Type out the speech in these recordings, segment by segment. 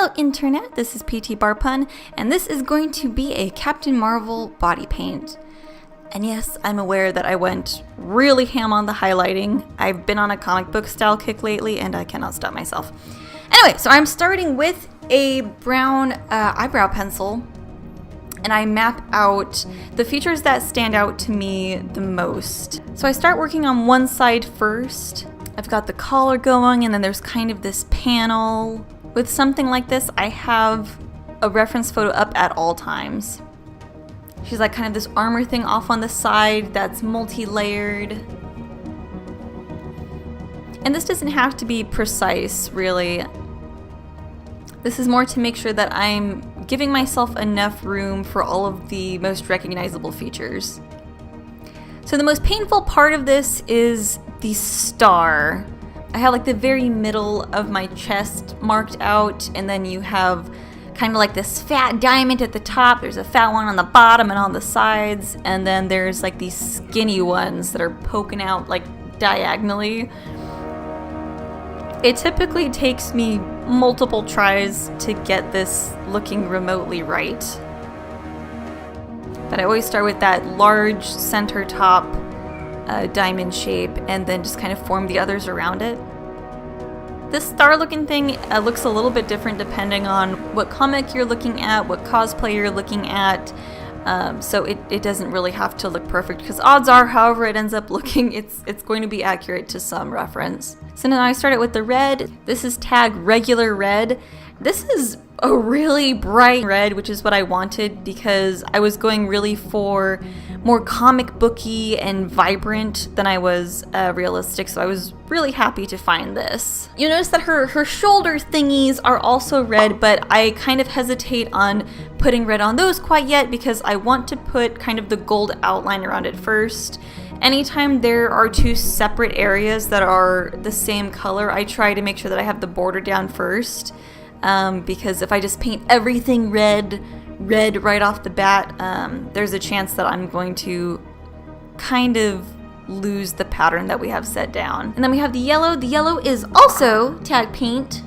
Hello Internet, this is PTBarpun, and this is going to be a Captain Marvel body paint. And yes, I'm aware that I went really ham on the highlighting. I've been on a comic book style kick lately and I cannot stop myself. Anyway, so I'm starting with a brown eyebrow pencil, and I map out the features that stand out to me the most. So I start working on one side first. I've got the collar going, and then there's kind of this panel. With something like this, I have a reference photo up at all times. She's like kind of this armor thing off on the side that's multi-layered. And this doesn't have to be precise, really. This is more to make sure that I'm giving myself enough room for all of the most recognizable features. So the most painful part of this is the star. I have like the very middle of my chest marked out, and then you have kind of like this fat diamond at the top. There's a fat one on the bottom and on the sides, and then there's like these skinny ones that are poking out like diagonally. It typically takes me multiple tries to get this looking remotely right. But I always start with that large center top diamond shape and then just kind of form the others around it. This star looking thing looks a little bit different depending on what comic you're looking at, what cosplay you're looking at. So it doesn't really have to look perfect, because odds are, however it ends up looking, it's going to be accurate to some reference. So now I started with the red. This is tag regular red. This is a really bright red, which is what I wanted because I was going really for more comic booky and vibrant than I was realistic, so I was really happy to find this. You notice that her shoulder thingies are also red, but I kind of hesitate on putting red on those quite yet because I want to put kind of the gold outline around it first. Anytime there are two separate areas that are the same color, I try to make sure that I have the border down first. Because if I just paint everything red right off the bat, there's a chance that I'm going to kind of lose the pattern that we have set down. And then we have the yellow. The yellow is also tag paint.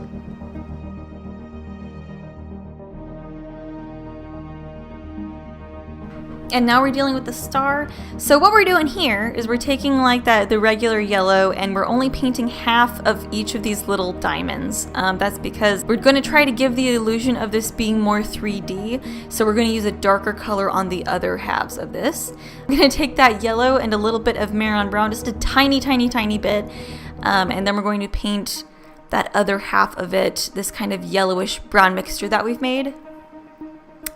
And now we're dealing with the star. So what we're doing here is we're taking like the regular yellow, and we're only painting half of each of these little diamonds. That's because we're going to try to give the illusion of this being more 3D. So we're going to use a darker color on the other halves of this. I'm going to take that yellow and a little bit of Mehron brown, just a tiny bit. And then we're going to paint that other half of it, this kind of yellowish brown mixture that we've made.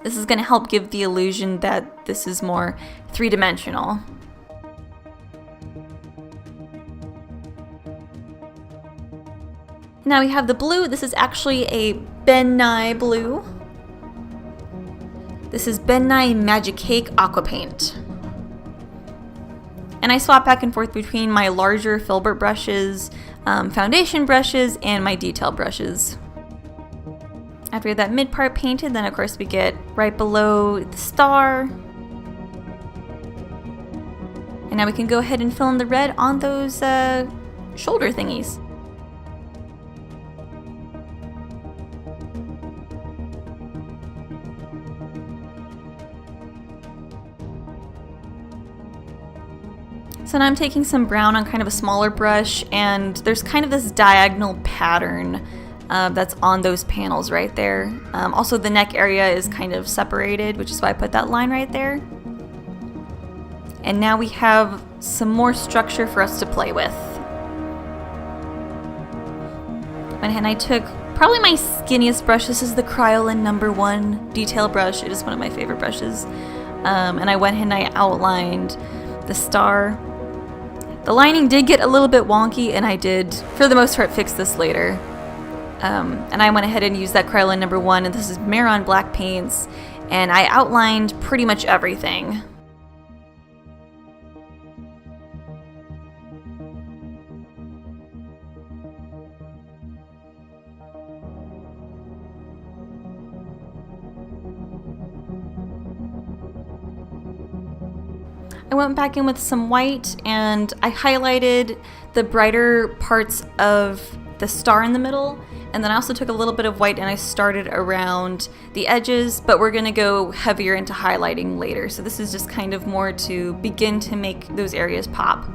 This is going to help give the illusion that this is more three-dimensional. Now we have the blue. This is actually a Ben Nye blue. This is Ben Nye Magicake Aqua Paint. And I swap back and forth between my larger Filbert brushes, foundation brushes, and my detail brushes. After that mid part painted, then of course we get right below the star. And now we can go ahead and fill in the red on those shoulder thingies. So now I'm taking some brown on kind of a smaller brush, and there's kind of this diagonal pattern that's on those panels right there. Also the neck area is kind of separated, which is why I put that line right there. And now we have some more structure for us to play with. And I took probably my skinniest brush. This is the Kryolan #1 detail brush. It is one of my favorite brushes. And I went ahead and I outlined the star. The lining did get a little bit wonky, and I did, for the most part, fix this later. And I went ahead and used that Kryolan #1, and this is Mehron black paints, and I outlined pretty much everything. I went back in with some white, and I highlighted the brighter parts of the star in the middle, and then I also took a little bit of white and I started around the edges, but we're gonna go heavier into highlighting later. So this is just kind of more to begin to make those areas pop.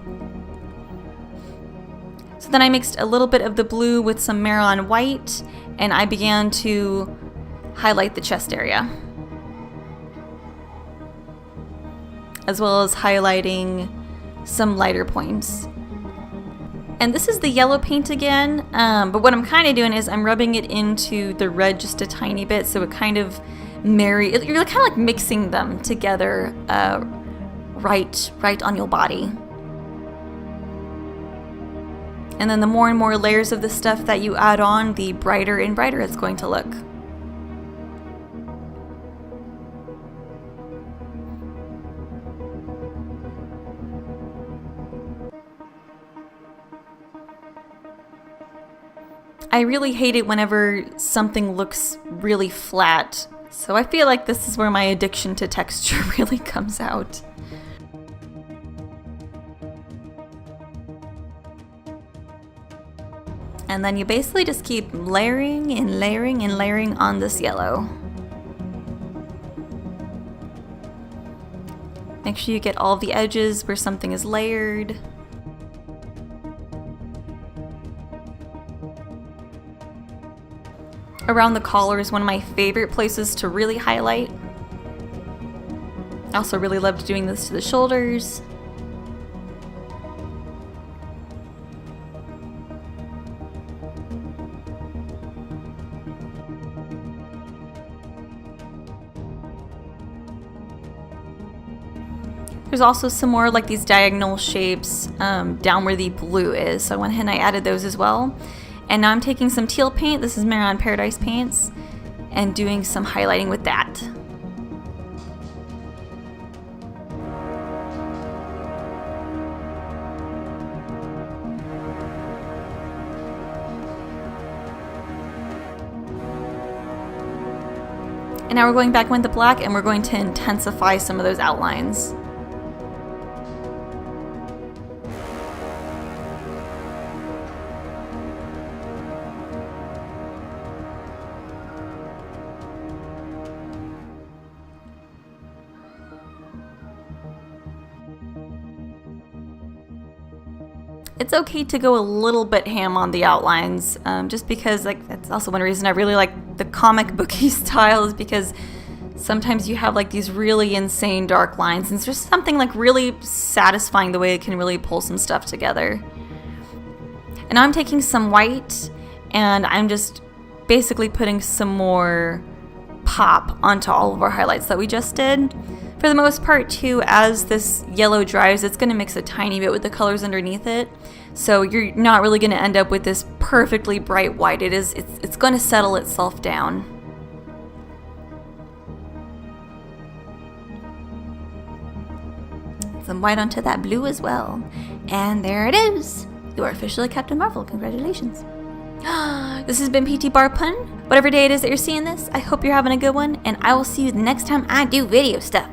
So then I mixed a little bit of the blue with some Mehron white, and I began to highlight the chest area, as well as highlighting some lighter points. And this is the yellow paint again, but what I'm kind of doing is I'm rubbing it into the red just a tiny bit, so it kind of you're kind of like mixing them together right on your body. And then the more and more layers of the stuff that you add on, the brighter and brighter it's going to look. I really hate it whenever something looks really flat, so I feel like this is where my addiction to texture really comes out. And then you basically just keep layering and layering and layering on this yellow. Make sure you get all the edges where something is layered. Around the collar is one of my favorite places to really highlight. I also really loved doing this to the shoulders. There's also some more like these diagonal shapes down where the blue is, so I went ahead and I added those as well. And now I'm taking some teal paint, this is Mehron Paradise Paints, and doing some highlighting with that. And now we're going back with the black and we're going to intensify some of those outlines. It's okay to go a little bit ham on the outlines, just because like that's also one reason I really like the comic booky style, is because sometimes you have like these really insane dark lines and it's just something like really satisfying the way it can really pull some stuff together. And now I'm taking some white and I'm just basically putting some more pop onto all of our highlights that we just did. For the most part too, as this yellow dries, it's going to mix a tiny bit with the colors underneath it. So you're not really going to end up with this perfectly bright white. It's going to settle itself down. Some white onto that blue as well. And there it is. You are officially Captain Marvel. Congratulations. This has been PTBarpun. Whatever day it is that you're seeing this, I hope you're having a good one, and I will see you the next time I do video stuff.